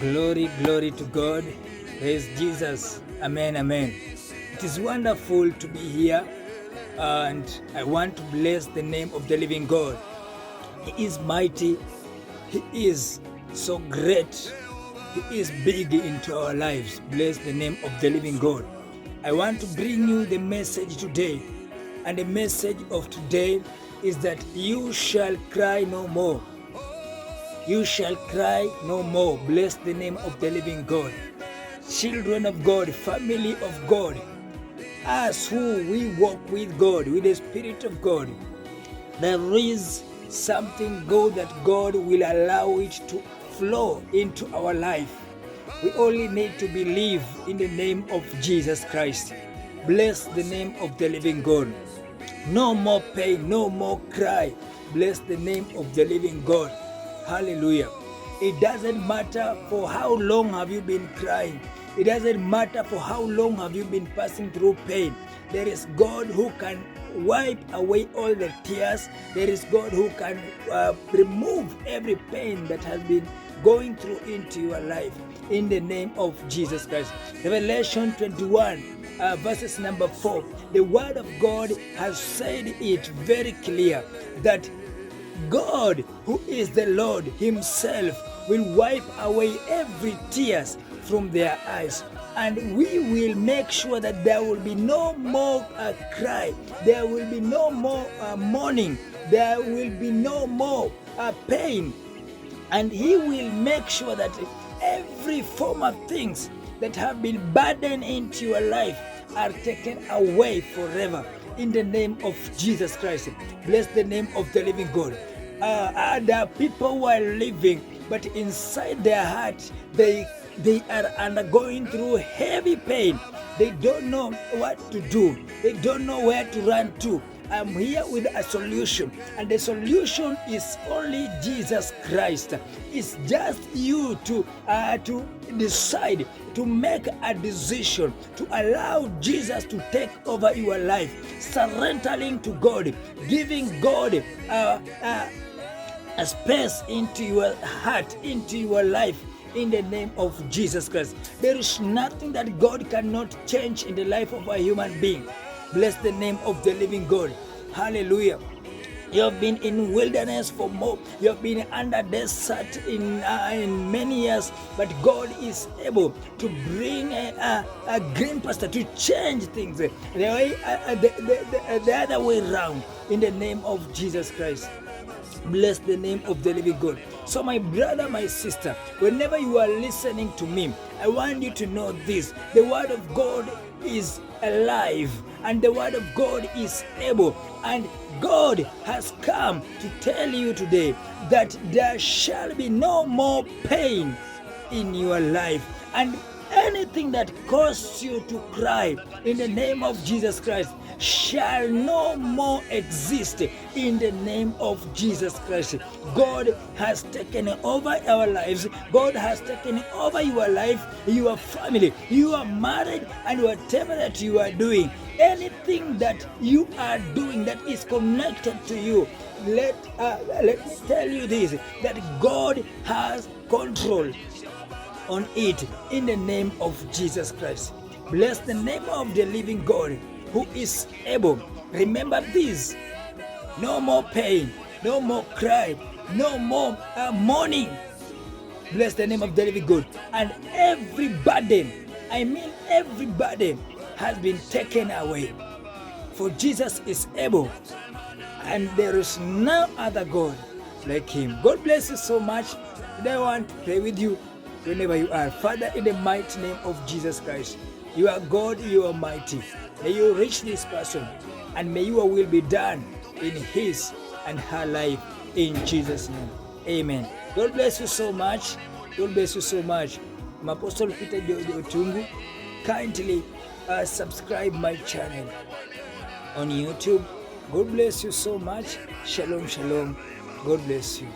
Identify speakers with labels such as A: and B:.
A: Glory, glory to God. Praise Jesus. Amen, amen. It is wonderful to be here, and I want to bless the name of the living God. He is mighty. He is so great. He is big into our lives. Bless the name of the living God. I want to bring you the message today. And the message of today is that you shall cry no more. You shall cry no more. Bless the name of the living God. Children of God, family of God, us who we walk with God, with the Spirit of God, there is something good that God will allow it to flow into our life. We only need to believe in the name of Jesus Christ. Bless the name of the living God. No more pain, no more cry. Bless the name of the living God. Hallelujah. It doesn't matter for how long have you been crying. It doesn't matter for how long have you been passing through pain. There is God who can wipe away all the tears. There is God who can remove every pain that has been going through into your life in the name of Jesus Christ. Revelation 21 verses number 4. The word of God has said it very clear that God, who is the Lord himself, will wipe away every tears from their eyes, and we will make sure that there will be no more cry, there will be no more mourning, there will be no more pain, and he will make sure that every form of things that have been burdened into your life are taken away forever in the name of Jesus Christ. Bless the name of the living God. There are people who are living, but inside their heart they are undergoing through heavy pain. They don't know what to do. They don't know where to run to. I'm here with a solution, and the solution is only Jesus Christ. It's just you to decide, to make a decision, to allow Jesus to take over your life, surrendering to God, giving God a space into your heart, into your life, in the name of Jesus Christ. There is nothing that God cannot change in the life of a human being. Bless the name of the living God. Hallelujah. You have been in wilderness for more. You have been under desert in many years, but God is able to bring a green pasture to change things the other way around in the name of Jesus Christ. Bless the name of the living God. So my brother, my sister, whenever you are listening to me, I want you to know this. The word of God is alive, and the word of God is able, and God has come to tell you today that there shall be no more pain in your life, and anything that causes you to cry in the name of Jesus Christ shall no more exist in the name of Jesus Christ. God has taken over our lives. God has taken over your life, your family. You are married, and whatever that you are doing, anything that you are doing that is connected to you, let me tell you this, that God has control on it in the name of Jesus Christ. Bless the name of the living God who is able. Remember this: no more pain, no more cry, no more mourning. Bless the name of the living God. And every burden, every burden has been taken away. For Jesus is able, and there is no other God like him. God bless you so much. And I want to pray with you whenever you are. Father, in the mighty name of Jesus Christ, you are God, you are mighty. May you reach this person, and may your will be done in his and her life, in Jesus' name. Amen. God bless you so much. God bless you so much. I'm Apostle Peter George Otungu. Kindly subscribe my channel on YouTube. God bless you so much. Shalom, shalom. God bless you.